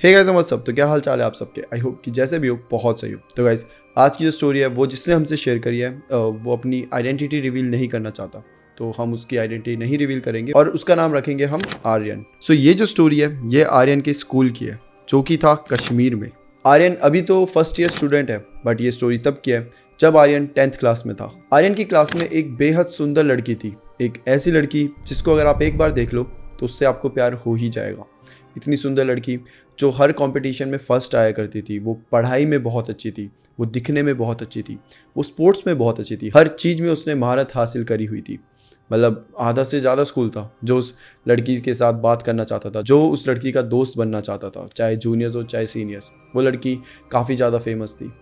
Hey guys what's up. तो क्या हाल चाल है आप सबके। आई होप कि जैसे भी हो बहुत सही हो। तो गाइस आज की जो स्टोरी है वो जिसने हमसे शेयर करी है वो अपनी आइडेंटिटी रिवील नहीं करना चाहता, तो हम उसकी आइडेंटिटी नहीं रिवील करेंगे और उसका नाम रखेंगे हम आर्यन। सो ये जो स्टोरी है ये आर्यन के स्कूल की है जो कि था कश्मीर में। आर्यन अभी तो फर्स्ट ईयर स्टूडेंट है, बट ये स्टोरी तब की है जब आर्यन 10th क्लास में था। आर्यन की क्लास में एक बेहद सुंदर लड़की थी, एक ऐसी लड़की जिसको अगर आप एक बार देख लो तो उससे आपको प्यार हो ही जाएगा। इतनी सुंदर लड़की जो हर कंपटीशन में फर्स्ट आया करती थी, वो पढ़ाई में बहुत अच्छी थी, वो दिखने में बहुत अच्छी थी, वो स्पोर्ट्स में बहुत अच्छी थी, हर चीज़ में उसने महारत हासिल करी हुई थी। मतलब आधा से ज़्यादा स्कूल था जो उस लड़की के साथ बात करना चाहता था, जो उस लड़की का दोस्त बनना चाहता था, चाहे जूनियर्स हो चाहे सीनियर्स। वो लड़की काफ़ी ज़्यादा फेमस थी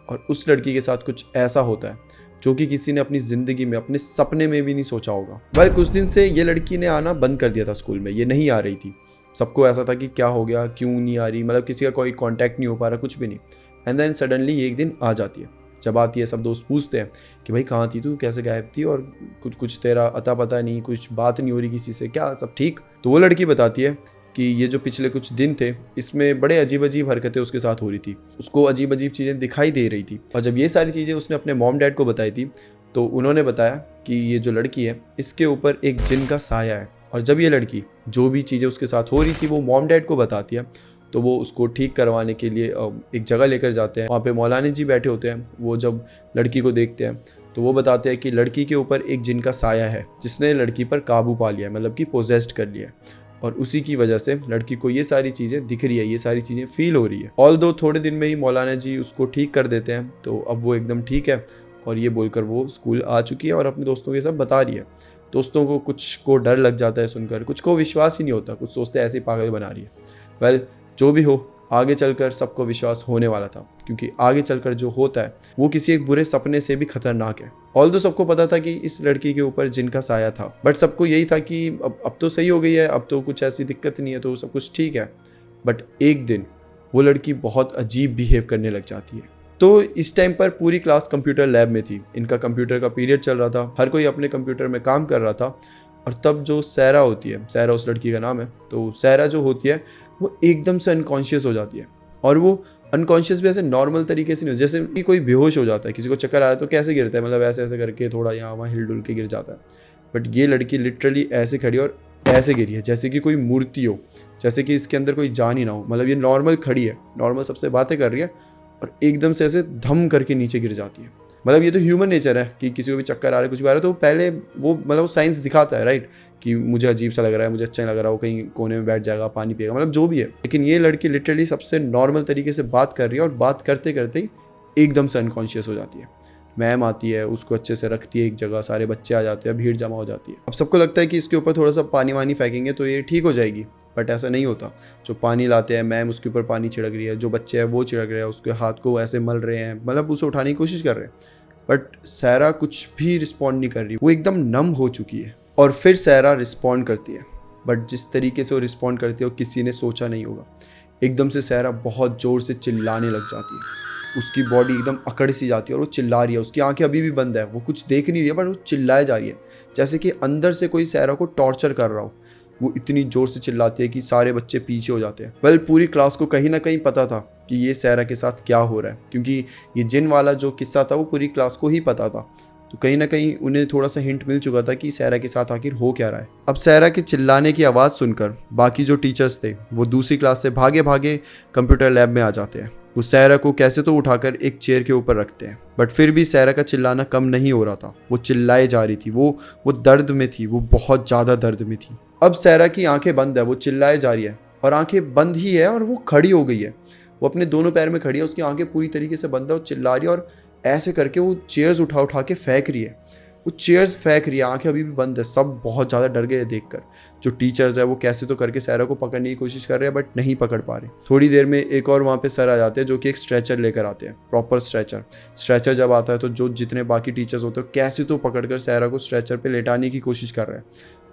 और उस लड़की के साथ कुछ ऐसा होता है जो कि किसी ने अपनी ज़िंदगी में अपने सपने में भी नहीं सोचा होगा। भाई कुछ दिन से ये लड़की ने आना बंद कर दिया था स्कूल में, ये नहीं आ रही थी। सबको ऐसा था कि क्या हो गया, क्यों नहीं आ रही, मतलब किसी का कोई कांटेक्ट नहीं हो पा रहा, कुछ भी नहीं। एंड देन सडनली एक दिन आ जाती है। जब आती है सब दोस्त पूछते हैं कि भाई कहाँ थी तू, कैसे गायब थी, और कुछ तेरा अता पता नहीं, कुछ बात नहीं हो रही किसी से, क्या सब ठीक। तो वो लड़की बताती है कि ये जो पिछले कुछ दिन थे इसमें बड़े अजीब अजीब हरकतें उसके साथ हो रही थी, उसको अजीब अजीब चीज़ें दिखाई दे रही थी। और जब ये सारी चीज़ें उसने अपने मॉम डैड को बताई थी तो उन्होंने बताया कि ये जो लड़की है इसके ऊपर एक जिन का साया है। और जब ये लड़की जो भी चीज़ें उसके साथ हो रही थी वो मॉम डैड को बताती है तो वो उसको ठीक करवाने के लिए एक जगह लेकर जाते हैं। वहाँ पे मौलाना जी बैठे होते हैं। वो जब लड़की को देखते हैं तो वो बताते हैं कि लड़की के ऊपर एक जिन का साया है जिसने लड़की पर काबू पा लिया है, मतलब कि पोजेस्ड कर लिया है। और उसी की वजह से लड़की को ये सारी चीज़ें दिख रही है, ये सारी चीज़ें फील हो रही है। ऑल्दो थोड़े दिन में ही मौलाना जी उसको ठीक कर देते हैं, तो अब वो एकदम ठीक है। और ये बोलकर वो स्कूल आ चुकी है और अपने दोस्तों के सब बता रही है। दोस्तों को कुछ को डर लग जाता है सुनकर, कुछ को विश्वास ही नहीं होता, कुछ सोचते हैं ऐसे ही पागल बना रही है। वेल जो भी हो, आगे चलकर सबको विश्वास होने वाला था, क्योंकि आगे चलकर जो होता है वो किसी एक बुरे सपने से भी खतरनाक है। ऑल्दो सबको पता था कि इस लड़की के ऊपर जिनका साया था, बट सबको यही था कि अब तो सही हो गई है, अब तो कुछ ऐसी दिक्कत नहीं है, तो सब कुछ ठीक है। बट एक दिन वो लड़की बहुत अजीब बिहेव करने लग जाती है। तो इस टाइम पर पूरी क्लास कंप्यूटर लैब में थी, इनका कंप्यूटर का पीरियड चल रहा था, हर कोई अपने कंप्यूटर में काम कर रहा था। और तब जो सहरा होती है, सहरा उस लड़की का नाम है, तो सहरा जो होती है वो एकदम से अनकॉन्शियस हो जाती है। और वो अनकॉन्शियस भी ऐसे नॉर्मल तरीके से नहीं हो, जैसे कि कोई बेहोश हो जाता है, किसी को चक्कर आया तो कैसे गिरता है, मतलब ऐसे ऐसे करके थोड़ा यहाँ वहाँ हिल डुल के गिर जाता है। बट ये लड़की लिटरली ऐसे खड़ी और ऐसे गिरी है जैसे कि कोई मूर्ति हो, जैसे कि इसके अंदर कोई जान ही ना हो। मतलब ये नॉर्मल खड़ी है, नॉर्मल सबसे बातें कर रही है और एकदम से ऐसे धम करके नीचे गिर जाती है। मतलब ये तो ह्यूमन नेचर है कि किसी को भी चक्कर आ रहा है, कुछ भी आ रहा है, तो पहले वो मतलब वो साइंस दिखाता है, राइट, कि मुझे अजीब सा लग रहा है, मुझे अच्छा नहीं लग रहा, वो कहीं कोने में बैठ जाएगा, पानी पिएगा, मतलब जो भी है। लेकिन ये लड़की लिटरली सबसे नॉर्मल तरीके से बात कर रही है और बात करते करते ही एकदम से अनकॉन्शियस हो जाती है। मैम आती है, उसको अच्छे से रखती है एक जगह, सारे बच्चे आ जाते हैं, भीड़ जमा हो जाती है। अब सबको लगता है कि इसके ऊपर थोड़ा सा पानी वानी फेंकेंगे तो ये ठीक हो जाएगी, बट ऐसा नहीं होता। जो पानी लाते हैं, मैम उसके ऊपर पानी छिड़क रही है, जो बच्चे हैं वो छिड़क रहे हैं, उसके हाथ को ऐसे मल रहे हैं, मतलब उसे उठाने की कोशिश कर रहे हैं। बट सहरा कुछ भी रिस्पॉन्ड नहीं कर रही, वो एकदम नम हो चुकी है। और फिर सहरा रिस्पॉन्ड करती है, बट जिस तरीके से वो रिस्पॉन्ड करती है वो किसी ने सोचा नहीं होगा। एकदम से सहरा बहुत ज़ोर से चिल्लाने लग जाती है, उसकी बॉडी एकदम अकड़ सी जाती है और वो चिल्ला रही है। उसकी आंखें अभी भी बंद है, वो कुछ देख नहीं रही है, बट वो चिल्लाए जा रही है जैसे कि अंदर से कोई सहरा को टॉर्चर कर रहा हो। वो इतनी ज़ोर से चिल्लाती है कि सारे बच्चे पीछे हो जाते हैं। वेल पूरी क्लास को कहीं ना कहीं पता था कि ये सहरा के साथ क्या हो रहा है, क्योंकि ये जिन वाला जो किस्सा था वो पूरी क्लास को ही पता था। तो कहीं ना कहीं उन्हें थोड़ा सा हिंट मिल चुका था कि सहरा के साथ आखिर हो क्या रहा है। अब सहरा के चिल्लाने की आवाज़ सुनकर बाकी जो टीचर्स थे वो दूसरी क्लास से भागे भागे कंप्यूटर लैब में आ जाते हैं। वो सहरा को कैसे तो उठाकर एक चेयर के ऊपर रखते हैं, बट फिर भी सहरा का चिल्लाना कम नहीं हो रहा था। वो चिल्लाए जा रही थी, वो दर्द में थी, वो बहुत ज़्यादा दर्द में थी। अब सहरा की आंखें बंद है, वो चिल्लाए जा रही है और आंखें बंद ही है और वो खड़ी हो गई है। वो अपने दोनों पैर में खड़ी है, उसकी आंखें पूरी तरीके से बंद है, वो चिल्ला रही है और ऐसे करके वो चेयर्स उठा उठा के फेंक रही है। वो चेयर्स फेंक रही है, आंखें अभी भी बंद है। सब बहुत ज़्यादा डर गए देखकर। जो टीचर्स है वो कैसे तो करके सहरा को पकड़ने की कोशिश कर रहे हैं, बट नहीं पकड़ पा रहे। थोड़ी देर में एक और वहाँ पे सर आ जाते हैं जो कि एक स्ट्रेचर लेकर आते हैं, प्रॉपर स्ट्रेचर जब आता है तो जो जितने बाकी टीचर्स होते हैं कैसे तो पकड़कर सहरा को स्ट्रेचर पे लेटाने की कोशिश कर रहे हैं।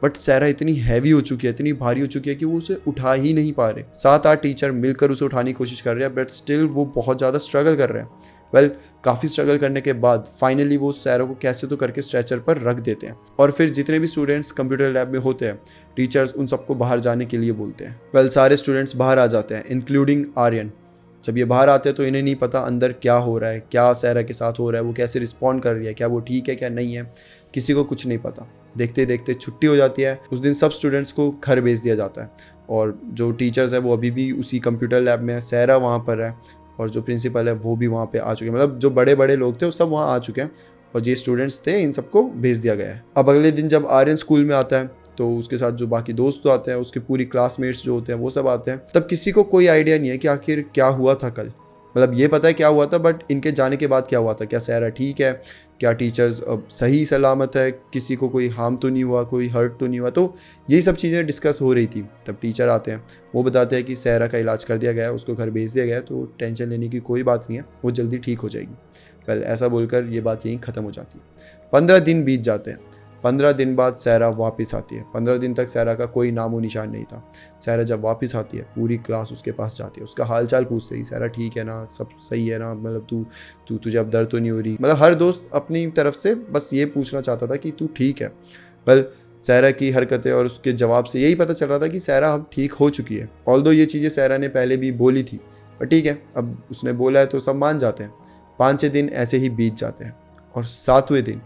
बट सहरा इतनी हैवी हो चुकी है, इतनी भारी हो चुकी है कि वो उसे उठा ही नहीं पा रहे। 7-8 टीचर मिलकर उसे उठाने की कोशिश कर रहे हैं, बट स्टिल वो बहुत ज़्यादा स्ट्रगल कर रहे हैं। वेल काफ़ी स्ट्रगल करने के बाद फाइनली वो सैरा को कैसे तो करके स्ट्रेचर पर रख देते हैं और फिर जितने भी स्टूडेंट्स कंप्यूटर लैब में होते हैं टीचर्स उन सबको बाहर जाने के लिए बोलते हैं। वेल सारे स्टूडेंट्स बाहर आ जाते हैं इंक्लूडिंग आर्यन। जब ये बाहर आते हैं तो इन्हें नहीं पता अंदर क्या हो रहा है, क्या सैरा के साथ हो रहा है, वो कैसे रिस्पॉन्ड कर रही है, क्या वो ठीक है क्या नहीं है, किसी को कुछ नहीं पता। देखते देखते छुट्टी हो जाती है। उस दिन सब स्टूडेंट्स को घर भेज दिया जाता है और जो टीचर्स है वो अभी भी उसी कंप्यूटर लैब में है, सैरा वहाँ पर है और जो प्रिंसिपल है वो भी वहाँ पे आ चुके हैं। मतलब जो बड़े बड़े लोग थे वो सब वहाँ आ चुके हैं और ये स्टूडेंट्स थे इन सबको भेज दिया गया है। अब अगले दिन जब आर्यन स्कूल में आता है तो उसके साथ जो बाकी दोस्त आते हैं, उसके पूरी क्लासमेट्स जो होते हैं वो सब आते हैं। तब किसी को कोई आइडिया नहीं है कि आखिर क्या हुआ था कल। मतलब ये पता है क्या हुआ था, बट इनके जाने के बाद क्या हुआ था, क्या सैरा ठीक है, क्या टीचर्स अब सही सलामत है, किसी को कोई हार्म तो नहीं हुआ, कोई हर्ट तो नहीं हुआ। तो यही सब चीज़ें डिस्कस हो रही थी। तब टीचर आते हैं, वो बताते हैं कि सैरा का इलाज कर दिया गया है, उसको घर भेज दिया गया है, तो टेंशन लेने की कोई बात नहीं है, वो जल्दी ठीक हो जाएगी। कल ऐसा बोलकर ये बात यहीं ख़त्म हो जाती है। 15 दिन बीत जाते हैं। 15 दिन बाद सैरा वापस आती है। 15 दिन तक सैरा का कोई नामो निशान नहीं था। सैरा जब वापस आती है पूरी क्लास उसके पास जाती है, उसका हालचाल पूछते ही, सैरा ठीक है ना, सब सही है ना, मतलब तुझे अब दर्द तो नहीं हो रही। मतलब हर दोस्त अपनी तरफ से बस ये पूछना चाहता था कि तू ठीक है। बल सैरा की हरकतें और उसके जवाब से यही पता चल रहा था कि सैरा अब ठीक हो चुकी है। ऑल्दो ये चीज़ें सैरा ने पहले भी बोली थी, पर ठीक है अब उसने बोला है तो सब मान जाते हैं। 5-6 दिन ऐसे ही बीत जाते हैं और 7वें दिन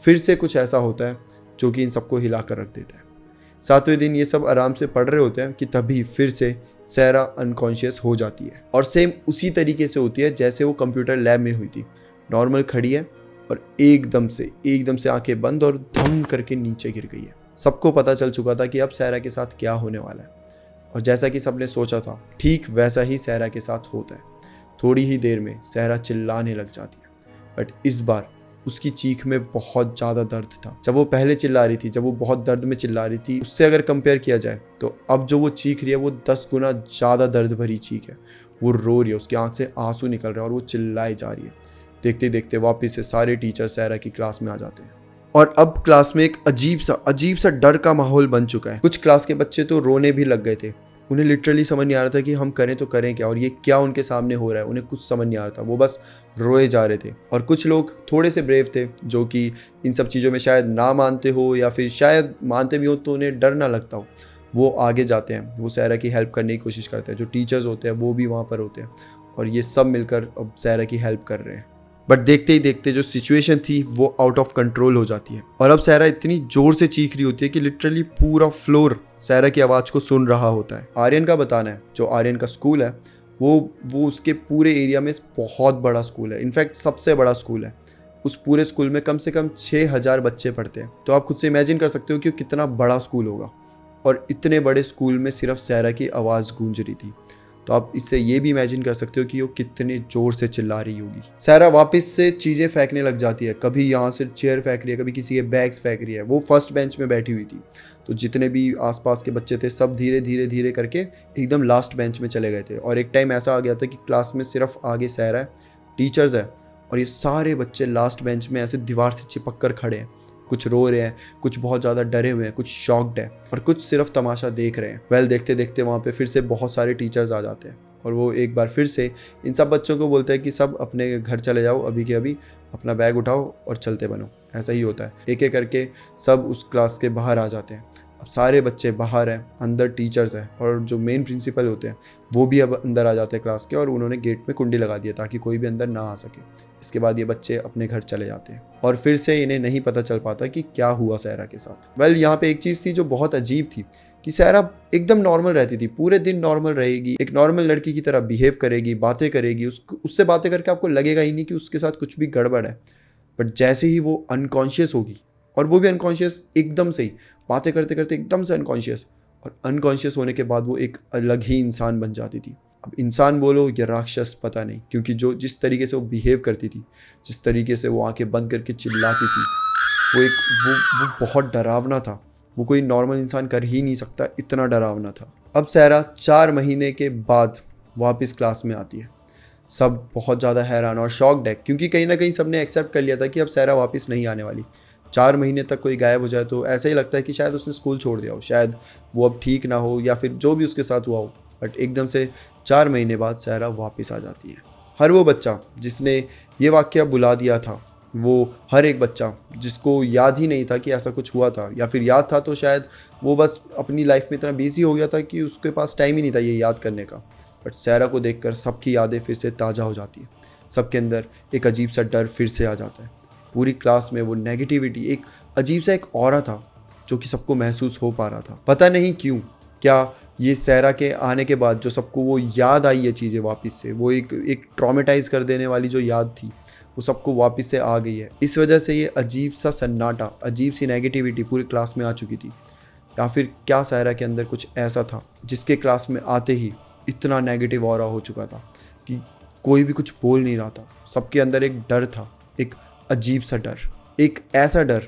फिर से कुछ ऐसा होता है जो कि इन सबको हिला कर रख देता है। 7वें दिन ये सब आराम से पढ़ रहे होते हैं कि तभी फिर से सैरा अनकॉन्शियस हो जाती है और सेम उसी तरीके से होती है जैसे वो कंप्यूटर लैब में हुई थी। नॉर्मल खड़ी है और एकदम से आंखें बंद और धम करके नीचे गिर गई है। सबको पता चल चुका था कि अब सैरा के साथ क्या होने वाला है और जैसा कि सबने सोचा था ठीक वैसा ही सैरा के साथ होता है। थोड़ी ही देर में सैरा चिल्लाने लग जाती है, बट इस बार उसकी चीख में बहुत ज़्यादा दर्द था। जब वो पहले चिल्ला रही थी, जब वो बहुत दर्द में चिल्ला रही थी, उससे अगर कंपेयर किया जाए तो अब जो वो चीख रही है वो 10 गुना ज़्यादा दर्द भरी चीख है। वो रो रही है, उसकी आंख से आंसू निकल रहा है और वो चिल्लाई जा रही है। देखते देखते वापस से सारे टीचर सैरा की क्लास में आ जाते हैं और अब क्लास में एक अजीब सा डर का माहौल बन चुका है। कुछ क्लास के बच्चे तो रोने भी लग गए थे। उन्हें लिटरली समझ नहीं आ रहा था कि हम करें तो करें क्या और ये क्या उनके सामने हो रहा है। उन्हें कुछ समझ नहीं आ रहा था, वो बस रोए जा रहे थे। और कुछ लोग थोड़े से ब्रेव थे जो कि इन सब चीज़ों में शायद ना मानते हो या फिर शायद मानते भी हो तो उन्हें डर ना लगता हो, वो आगे जाते हैं, वो सैरा की हेल्प करने की कोशिश करते हैं। जो टीचर्स होते हैं वो भी वहाँ पर होते हैं और ये सब मिलकर अब सैरा की हेल्प कर रहे हैं। बट देखते ही देखते जो सिचुएशन थी वो आउट ऑफ कंट्रोल हो जाती है और अब सैरा इतनी जोर से चीख रही होती है कि लिटरली पूरा फ्लोर सैरा की आवाज़ को सुन रहा होता है। आर्यन का बताना है, जो आर्यन का स्कूल है वो उसके पूरे एरिया में बहुत बड़ा स्कूल है, इनफैक्ट सबसे बड़ा स्कूल है। उस पूरे स्कूल में कम से कम 6000 बच्चे पढ़ते हैं। तो आप खुद से इमेजिन कर सकते हो कि कितना बड़ा स्कूल होगा और इतने बड़े स्कूल में सिर्फ सैरा की आवाज़ गूंज रही थी। तो आप इससे ये भी इमेजिन कर सकते हो कि वो कितने जोर से चिल्ला रही होगी। सैरा वापस से चीज़ें फेंकने लग जाती है, कभी यहाँ से चेयर फेंक रही है, कभी किसी के बैग्स फेंक रही है। वो फर्स्ट बेंच में बैठी हुई थी, तो जितने भी आसपास के बच्चे थे सब धीरे धीरे करके एकदम लास्ट बेंच में चले गए थे। और एक टाइम ऐसा आ गया था कि क्लास में सिर्फ आगे सैरा है, टीचर्स है और ये सारे बच्चे लास्ट बेंच में ऐसे दीवार से चिपक कर खड़े हैं। कुछ रो रहे हैं, कुछ बहुत ज़्यादा डरे हुए हैं, कुछ शॉक्ड है और कुछ सिर्फ तमाशा देख रहे हैं। वेल देखते देखते वहाँ पे फिर से बहुत सारे टीचर्स आ जाते हैं और वो एक बार फिर से इन सब बच्चों को बोलते हैं कि सब अपने घर चले जाओ, अभी के अभी अपना बैग उठाओ और चलते बनो। ऐसा ही होता है, एक एक करके सब उस क्लास के बाहर आ जाते हैं। अब सारे बच्चे बाहर हैं, अंदर टीचर्स हैं और जो मेन प्रिंसिपल होते हैं वो भी अब अंदर आ जाते हैं क्लास के और उन्होंने गेट में कुंडी लगा दिया ताकि कोई भी अंदर ना आ सके। इसके बाद ये बच्चे अपने घर चले जाते हैं और फिर से इन्हें नहीं पता चल पाता कि क्या हुआ सैरा के साथ। वेल यहाँ पे एक चीज़ थी जो बहुत अजीब थी कि सैरा एकदम नॉर्मल रहती थी, पूरे दिन नॉर्मल रहेगी, एक नॉर्मल लड़की की तरह बिहेव करेगी, बातें करेगी, उससे बातें करके आपको लगेगा ही नहीं कि उसके साथ कुछ भी गड़बड़ है। बट जैसे ही वो अनकॉन्शियस होगी, और वो भी अनकॉन्शियस एकदम से ही, बातें करते करते एकदम से अनकॉन्शियस, और अनकॉन्शियस होने के बाद वो एक अलग ही इंसान बन जाती थी। अब इंसान बोलो या राक्षस पता नहीं, क्योंकि जो जिस तरीके से वो बिहेव करती थी, जिस तरीके से वो आंखें बंद करके चिल्लाती थी, वो बहुत डरावना था। वो कोई नॉर्मल इंसान कर ही नहीं सकता, इतना डरावना था। अब सैरा 4 महीने के बाद वापस क्लास में आती है। सब बहुत ज़्यादा हैरान और शॉक्ड है, क्योंकि कहीं ना कहीं सबने एक्सेप्ट कर लिया था कि अब सैरा वापस नहीं आने वाली। 4 महीने तक कोई गायब हो जाए तो ऐसा ही लगता है कि शायद उसने स्कूल छोड़ दिया हो, शायद वो अब ठीक ना हो या फिर जो भी उसके साथ हुआ हो। बट एकदम से 4 महीने बाद सैरा वापस आ जाती है। हर वो बच्चा जिसने ये वाक़या बुला दिया था, वो हर एक बच्चा जिसको याद ही नहीं था कि ऐसा कुछ हुआ था, या फिर याद था तो शायद वो बस अपनी लाइफ में इतना बिजी हो गया था कि उसके पास टाइम ही नहीं था ये याद करने का। बट सायरा को देखकर सबकी यादें फिर से ताज़ा हो जाती है, सबके अंदर एक अजीब सा डर फिर से आ जाता है। पूरी क्लास में वो नेगेटिविटी, एक अजीब सा एक ऑरा था जो कि सबको महसूस हो पा रहा था। पता नहीं क्यों, क्या ये सायरा के आने के बाद जो सबको वो याद आई ये चीज़ें वापस से, वो एक ट्रॉमेटाइज़ कर देने वाली जो याद थी वो सबको वापस से आ गई है। इस वजह से ये अजीब सा सन्नाटा, अजीब सी नेगेटिविटी पूरी क्लास में आ चुकी थी। या फिर क्या सायरा के अंदर कुछ ऐसा था जिसके क्लास में आते ही इतना नेगेटिव ऑरा हो चुका था कि कोई भी कुछ बोल नहीं रहा था। सबके अंदर एक डर था, एक अजीब सा डर, एक ऐसा डर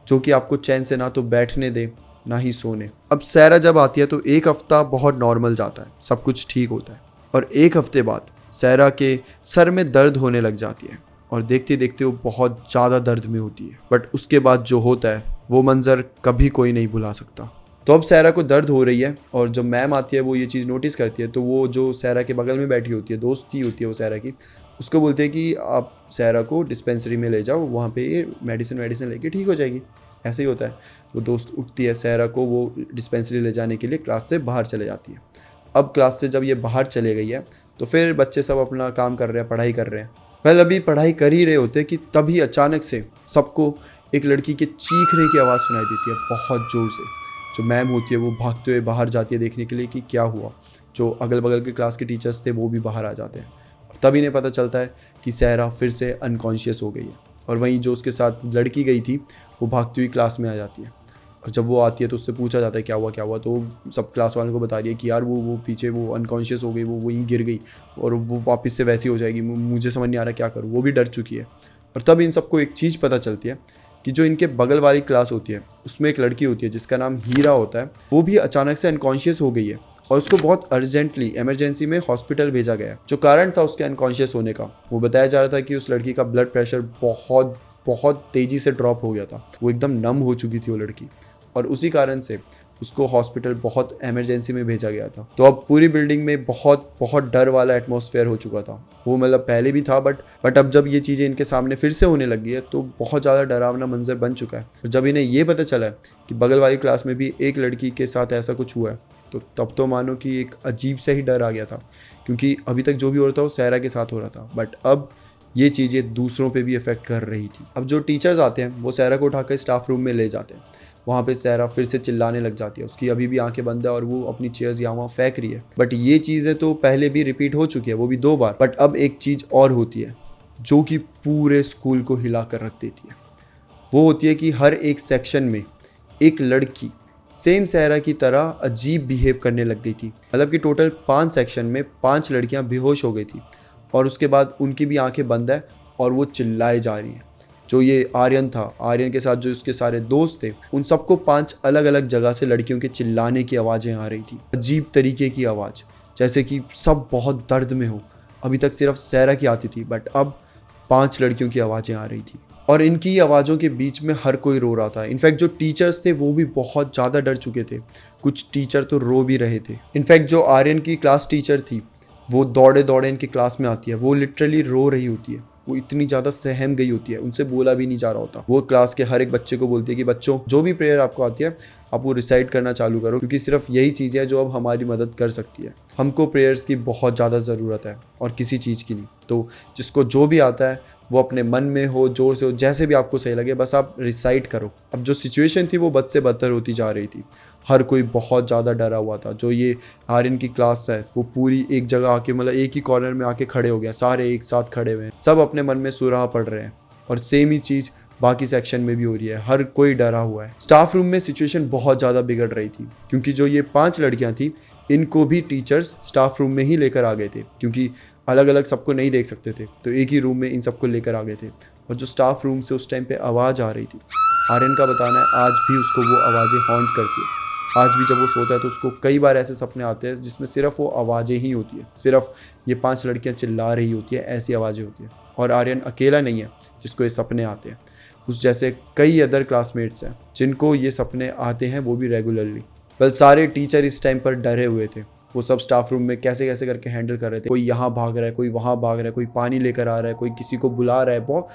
जो कि आपको चैन से ना तो बैठने दे ना ही सोने। अब सायरा जब आती है तो एक हफ्ता बहुत नॉर्मल जाता है, सब कुछ ठीक होता है। और एक हफ्ते बाद सायरा के सर में दर्द होने लग जाती है और देखते देखते वो बहुत ज़्यादा दर्द में होती है। बट उसके बाद जो होता है वो मंज़र कभी कोई नहीं भुला सकता। तो अब सायरा को दर्द हो रही है और जब मैम आती है वो ये चीज़ नोटिस करती है, तो वो जो सायरा के बगल में बैठी होती है, दोस्त ही होती है वो सायरा की, उसको बोलते हैं कि आप सायरा को डिस्पेंसरी में ले जाओ, वहाँ पे मेडिसिन लेके ठीक हो जाएगी। ऐसे ही होता है। वो दोस्त उठती है, सायरा को वो डिस्पेंसरी ले जाने के लिए क्लास से बाहर चले जाती है। अब क्लास से जब ये बाहर चले गई है तो फिर बच्चे सब अपना काम कर रहे हैं, पढ़ाई कर रहे हैं। वेल अभी पढ़ाई कर ही रहे होते कि तभी अचानक से सबको एक लड़की के चीखने की आवाज़ सुनाई देती है बहुत ज़ोर से। जो मैम होती है वो भागते हुए बाहर जाती है देखने के लिए कि क्या हुआ। जो अगल बगल के क्लास के टीचर्स थे वो भी बाहर आ जाते हैं। तब इन्हें पता चलता है कि सायरा फिर से अनकॉन्शियस हो गई है। और वहीं जो उसके साथ लड़की गई थी वो भागती हुई क्लास में आ जाती है। और जब वो आती है तो उससे पूछा जाता है क्या हुआ, तो वो सब क्लास वालों को बता रही है कि यार वो पीछे वो अनकॉन्शियस हो गई, वो वहीं गिर गई और वो वापस से वैसी हो जाएगी, मुझे समझ नहीं आ रहा क्या करूँ। वो भी डर चुकी है। और तब इन सबको एक चीज़ पता चलती है कि जो इनके बगल वाली क्लास होती है उसमें एक लड़की होती है जिसका नाम हीरा होता है, वो भी अचानक से अनकॉन्शियस हो गई है और उसको बहुत अर्जेंटली इमरजेंसी में हॉस्पिटल भेजा गया। जो कारण था उसके अनकॉन्शियस होने का, वो बताया जा रहा था कि उस लड़की का ब्लड प्रेशर बहुत बहुत तेज़ी से ड्रॉप हो गया था। वो एकदम नम हो चुकी थी वो लड़की, और उसी कारण से उसको हॉस्पिटल बहुत इमरजेंसी में भेजा गया था। तो अब पूरी बिल्डिंग में बहुत बहुत डर वाला एटमॉस्फेयर हो चुका था। वो मतलब पहले भी था बट अब जब ये चीज़ें इनके सामने फिर से होने लगी है तो बहुत ज़्यादा डरावना मंजर बन चुका है। और जब इन्हें ये पता चला है कि बगल वाली क्लास में भी एक लड़की के साथ ऐसा कुछ हुआ है तो तब तो मानो कि एक अजीब सा ही डर आ गया था, क्योंकि अभी तक जो भी हो रहा था वो सायरा के साथ हो रहा था, बट अब ये चीज़ें दूसरों पे भी इफेक्ट कर रही थी। अब जो टीचर्स आते हैं वो सायरा को उठाकर स्टाफ रूम में ले जाते हैं। वहाँ पे सायरा फिर से चिल्लाने लग जाती है। उसकी अभी भी आंखें बंद है और वो अपनी चेयर्स यहाँ वहाँ फेंक रही है। बट ये चीज़ें तो पहले भी रिपीट हो चुकी है, वो भी 2 बार। बट अब एक चीज़ और होती है जो कि पूरे स्कूल को हिला कर रख देती है। वो होती है कि हर एक सेक्शन में एक लड़की सेम सायरा की तरह अजीब बिहेव करने लग गई थी। मतलब कि टोटल 5 सेक्शन में 5 लड़कियाँ बेहोश हो गई थी और उसके बाद उनकी भी आंखें बंद है और वो चिल्लाए जा रही हैं। जो ये आर्यन था, आर्यन के साथ जो उसके सारे दोस्त थे, उन सबको 5 अलग अलग जगह से लड़कियों के चिल्लाने की आवाज़ें आ रही थी। अजीब तरीके की आवाज़, जैसे कि सब बहुत दर्द में हो। अभी तक सिर्फ सायरा की आती थी बट अब 5 लड़कियों की आवाज़ें आ रही थी और इनकी आवाज़ों के बीच में हर कोई रो रहा था। इनफैक्ट जो टीचर्स थे वो भी बहुत ज़्यादा डर चुके थे। कुछ टीचर तो रो भी रहे थे। इनफैक्ट जो आर्यन की क्लास टीचर थी वो दौड़े दौड़े इनकी क्लास में आती है। वो लिटरली रो रही होती है। वो इतनी ज़्यादा सहम गई होती है, उनसे बोला भी नहीं जा रहा होता। वो क्लास के हर एक बच्चे को बोलती है कि बच्चों, जो भी प्रेयर आपको आती है आप वो रिसाइट करना चालू करो, क्योंकि सिर्फ यही चीज़ है जो अब हमारी मदद कर सकती है। हमको प्रेयर्स की बहुत ज़्यादा ज़रूरत है और किसी चीज़ की नहीं। तो जिसको जो भी आता है वो अपने मन में हो, जोर से हो, जैसे भी आपको सही लगे, बस आप रिसाइट करो। अब जो सिचुएशन थी वो बद से बदतर होती जा रही थी। हर कोई बहुत ज़्यादा डरा हुआ था। जो ये आर्यन की क्लास है वो पूरी एक जगह आके, मतलब एक ही कॉर्नर में आके खड़े हो गया। सारे एक साथ खड़े हुए हैं, सब अपने मन में सुराह पढ़ रहे हैं और सेम ही चीज़ बाकी सेक्शन में भी हो रही है। हर कोई डरा हुआ है। स्टाफ रूम में सिचुएशन बहुत ज़्यादा बिगड़ रही थी, क्योंकि जो ये 5 लड़कियां थी इनको भी टीचर्स स्टाफ रूम में ही लेकर आ गए थे, क्योंकि अलग अलग सबको नहीं देख सकते थे, तो एक ही रूम में इन सबको लेकर आ गए थे। और जो स्टाफ रूम से उस टाइम पे आवाज़ आ रही थी, आर्यन का बताना है आज भी उसको वो आवाज़ें हॉन्ट करती है। आज भी जब वो सोता है तो उसको कई बार ऐसे सपने आते हैं जिसमें सिर्फ वो आवाज़ें ही होती है, सिर्फ ये 5 लड़कियां चिल्ला रही होती है, ऐसी आवाज़ें होती है। और आर्यन अकेला नहीं है जिसको ये सपने आते हैं। उस जैसे कई अदर क्लासमेट्स हैं जिनको ये सपने आते हैं, वो भी रेगुलरली। वेल सारे टीचर इस टाइम पर डरे हुए थे वो सब स्टाफ रूम में कैसे कैसे करके हैंडल कर रहे थे। कोई यहाँ भाग रहा है, कोई वहाँ भाग रहा है, कोई पानी लेकर आ रहा है, कोई किसी को बुला रहा है, बहुत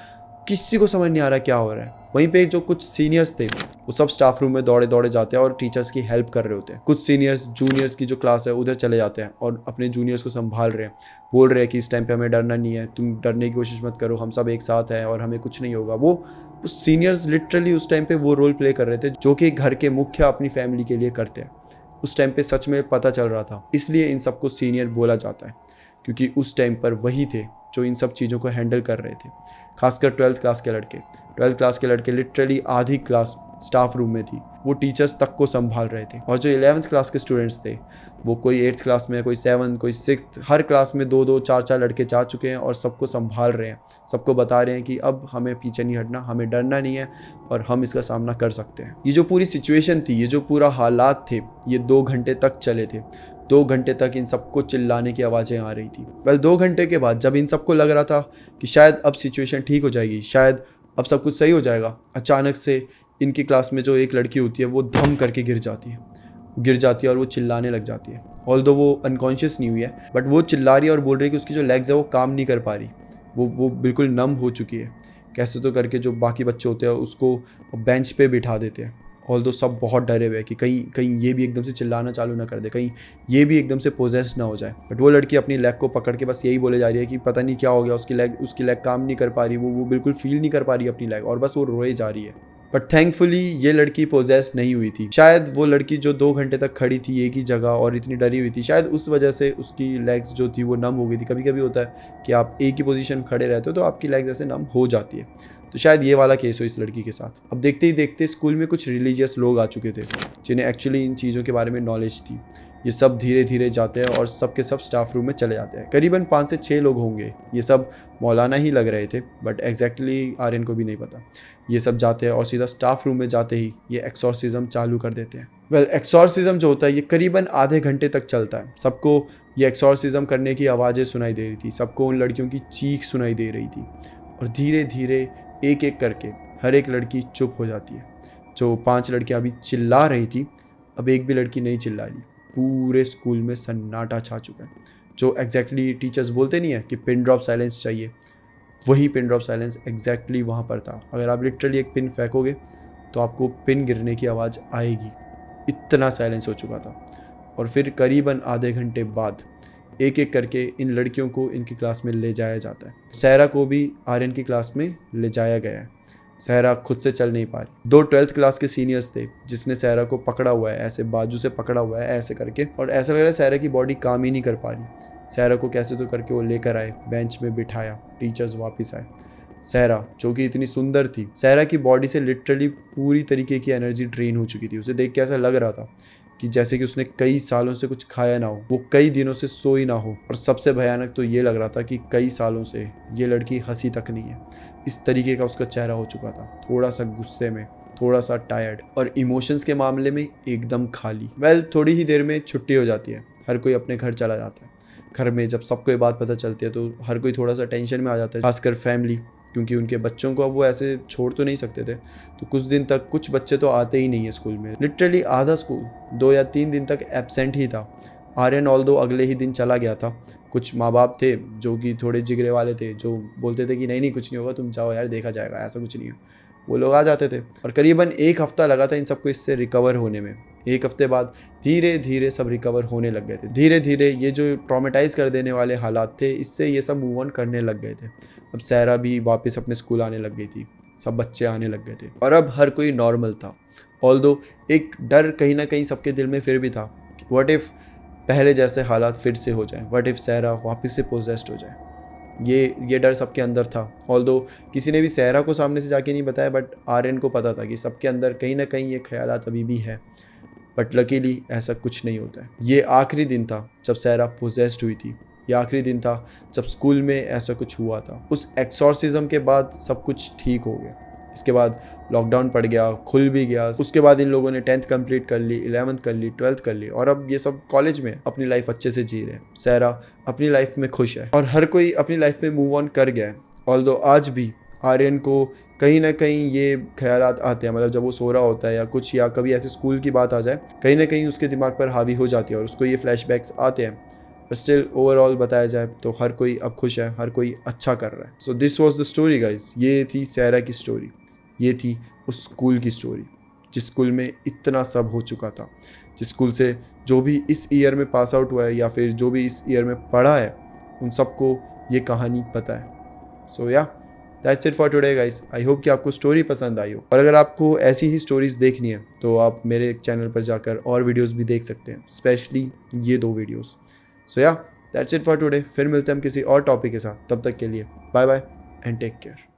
किसी को समझ नहीं आ रहा क्या हो रहा है। वहीं पे जो कुछ सीनियर्स थे वो सब स्टाफ रूम में दौड़े दौड़े जाते हैं और टीचर्स की हेल्प कर रहे होते हैं। कुछ सीनियर्स जूनियर्स की जो क्लास है उधर चले जाते हैं और अपने जूनियर्स को संभाल रहे हैं, बोल रहे हैं कि इस टाइम पे हमें डरना नहीं है, तुम डरने की कोशिश मत करो, हम सब एक साथ हैं और हमें कुछ नहीं होगा। वो सीनियर्स लिटरली उस टाइम पे वो रोल प्ले कर रहे थे जो कि घर के मुखिया अपनी फैमिली के लिए करते हैं। उस टाइम पे सच में पता चल रहा था, इसलिए इन सबको सीनियर बोला जाता है, क्योंकि उस टाइम पर वही थे जो इन सब चीज़ों को हैंडल कर रहे थे। खासकर 12th क्लास के लड़के लिटरली आधी क्लास स्टाफ रूम में थी, वो टीचर्स तक को संभाल रहे थे। और जो 11th क्लास के स्टूडेंट्स थे वो कोई 8th क्लास में, कोई 7th, कोई 6th, हर क्लास में 2-2, 4-4 लड़के जा चुके हैं और सबको संभाल रहे हैं, सबको बता रहे हैं कि अब हमें पीछे नहीं हटना, हमें डरना नहीं है और हम इसका सामना कर सकते हैं। ये जो पूरी सिचुएशन थी, ये जो पूरा हालात थे, ये 2 घंटे तक चले थे। 2 घंटे तक इन सबको चिल्लाने की आवाज़ें आ रही थी। 2 घंटे के बाद जब इन सबको लग रहा था कि शायद अब सिचुएशन ठीक हो जाएगी, शायद अब सब कुछ सही हो जाएगा, अचानक से इनकी क्लास में जो एक लड़की होती है वो धम करके गिर जाती है और वो चिल्लाने लग जाती है। ऑल्दो वो अनकॉन्शियस नहीं हुई है, बट वो चिल्ला रही है और बोल रही है कि उसकी जो लेग्स है वो काम नहीं कर पा रही, वो बिल्कुल नम हो चुकी है। कैसे तो करके जो बाकी बच्चे होते हैं उसको बेंच पे बिठा देते हैं। ऑल्दो सब बहुत डरे हुए हैं कि कहीं ये भी एकदम से चिल्लाना चालू ना कर दे, कहीं ये भी एकदम से पोजेस ना हो जाए। बट वो लड़की अपनी लेग को पकड़ के बस यही बोले जा रही है कि पता नहीं क्या हो गया, उसकी लेग काम नहीं कर पा रही, वो बिल्कुल फील नहीं कर पा रही अपनी लेग, और बस वो रोए जा रही है। बट थैंकफुली ये लड़की पोजेस नहीं हुई थी। शायद वो लड़की जो 2 घंटे तक खड़ी थी एक ही जगह और इतनी डरी हुई थी, शायद उस वजह से उसकी लेग्स जो थी वो नम हो गई थी। कभी कभी होता है कि आप एक ही पोजीशन खड़े रहते हो तो आपकी लेग्स ऐसे नम हो जाती है, तो शायद ये वाला केस हो इस लड़की के साथ। अब देखते ही देखते स्कूल में कुछ रिलीजियस लोग आ चुके थे जिन्हें एक्चुअली इन चीज़ों के बारे में नॉलेज थी। ये सब धीरे धीरे जाते हैं और सबके सब स्टाफ रूम में चले जाते हैं। करीबन 5 से 6 लोग होंगे, ये सब मौलाना ही लग रहे थे, बट एग्जैक्टली आर्यन को भी नहीं पता। ये सब जाते हैं और सीधा स्टाफ रूम में जाते ही ये एक्सॉर्सिज्म चालू कर देते हैं। एक्सॉर्सिज्म जो होता है ये करीबन आधे घंटे तक चलता है। सबको ये एक्सॉर्सिज्म करने की आवाज़ें सुनाई दे रही थी, सबको उन लड़कियों की चीख सुनाई दे रही थी और धीरे धीरे एक एक करके हर एक लड़की चुप हो जाती है। जो 5 लड़कियां अभी चिल्ला रही थी, अब एक भी लड़की नहीं चिल्ला रही। पूरे स्कूल में सन्नाटा छा चुका है। जो एग्जैक्टली टीचर्स बोलते नहीं है कि पिन ड्रॉप साइलेंस चाहिए, वही पिन ड्रॉप साइलेंस एग्जैक्टली वहाँ पर था। अगर आप लिटरली एक पिन फेंकोगे तो आपको पिन गिरने की आवाज़ आएगी, इतना साइलेंस हो चुका था। और फिर करीबन आधे घंटे बाद एक एक करके इन लड़कियों को इनकी क्लास में ले जाया जाता है। सहरा को भी आर्यन की क्लास में ले जाया गया है। सहरा खुद से चल नहीं पा रही। 2 12th क्लास के सीनियर्स थे जिसने सहरा को पकड़ा हुआ है, ऐसे बाजू से पकड़ा हुआ है ऐसे करके, और ऐसा लग रहा है सहरा की बॉडी काम ही नहीं कर पा रही। सहरा को कैसे तो करके वो लेकर आए, बेंच में बिठाया, टीचर्स वापस आए। सहरा जो कि इतनी सुंदर थी, सहरा की बॉडी से लिटरली पूरी तरीके की एनर्जी ड्रेन हो चुकी थी। उसे देख के ऐसा लग रहा था कि जैसे कि उसने कई सालों से कुछ खाया ना हो, वो कई दिनों से सोई ना हो, और सबसे भयानक तो ये लग रहा था कि कई सालों से ये लड़की हंसी तक नहीं है। इस तरीके का उसका चेहरा हो चुका था, थोड़ा सा गुस्से में, थोड़ा सा टायर्ड और इमोशंस के मामले में एकदम खाली। थोड़ी ही देर में छुट्टी हो जाती है, हर कोई अपने घर चला जाता है। घर में जब सबको ये बात पता चलती है तो हर कोई थोड़ा सा टेंशन में आ जाता है, खासकर फैमिली, क्योंकि उनके बच्चों को अब वो ऐसे छोड़ तो नहीं सकते थे। तो कुछ दिन तक कुछ बच्चे तो आते ही नहीं है स्कूल में। लिटरली आधा स्कूल 2 या 3 दिन तक एब्सेंट ही था। आर्यन ऑल्दो अगले ही दिन चला गया था। कुछ माँ बाप थे जो कि थोड़े जिगरे वाले थे, जो बोलते थे कि नहीं कुछ नहीं होगा, तुम जाओ यार, देखा जाएगा, ऐसा कुछ नहीं है। वो लोग आ जाते थे और करीबन 1 हफ्ता लगा था इन सबको इससे रिकवर होने में। 1 हफ्ते बाद धीरे धीरे सब रिकवर होने लग गए थे। धीरे धीरे ये जो ट्रॉमेटाइज कर देने वाले हालात थे, इससे ये सब मूव ऑन करने लग गए थे। अब सहरा भी वापस अपने स्कूल आने लग गई थी, सब बच्चे आने लग गए थे और अब हर कोई नॉर्मल था। ऑल्दो एक डर कहीं ना कहीं सबके दिल में फिर भी था, व्हाट इफ़ पहले जैसे हालात फिर से हो जाए, व्हाट इफ़ सहरा वापस से पोजेस्ड हो जाए। ये डर सबके अंदर था। ऑल्दो किसी ने भी सहरा को सामने से जाके नहीं बताया, बट आर्यन को पता था कि सबके अंदर कहीं ना कहीं ये ख्यालात अभी भी है। बट लकीली ऐसा कुछ नहीं होता है। ये आखिरी दिन था जब सहरा पोजेस्ड हुई थी, ये आखिरी दिन था जब स्कूल में ऐसा कुछ हुआ था। उस एक्सॉर्सिज्म के बाद सब कुछ ठीक हो गया। इसके बाद लॉकडाउन पड़ गया, खुल भी गया। उसके बाद इन लोगों ने 10th कंप्लीट कर ली, 11th कर ली, 12th कर ली और अब ये सब कॉलेज में अपनी लाइफ अच्छे से जी रहे हैं। सहरा अपनी लाइफ में खुश है और हर कोई अपनी लाइफ में मूव ऑन कर गया है। ऑल्दो आज भी आर्यन को कहीं ना कहीं ये ख्यालात आते हैं, मतलब जब वो सो रहा होता है या कुछ, या कभी ऐसे स्कूल की बात आ जाए, कहीं ना कहीं उसके दिमाग पर हावी हो जाती है और उसको ये फ्लैशबैक्स आते हैं। पर स्टिल ओवरऑल बताया जाए तो हर कोई अब खुश है, हर कोई अच्छा कर रहा है। So this was the story guys. ये थी सहरा की स्टोरी, ये थी उस स्कूल की स्टोरी जिस स्कूल में इतना सब हो चुका था, जिस स्कूल से जो भी इस ईयर में पास आउट हुआ है या फिर जो भी इस ईयर में पढ़ा है, उन सबको ये कहानी पता है। सो या that's it for today guys. I hope कि आपको स्टोरी पसंद आई हो, और अगर आपको ऐसी ही स्टोरीज देखनी है तो आप मेरे चैनल पर जाकर और वीडियोस भी देख सकते हैं, स्पेशली ये 2 वीडियोस। सो या दैट्स इट फॉर टुडे। फिर मिलते हैं हम किसी और टॉपिक के साथ, तब तक के लिए bye bye and take care.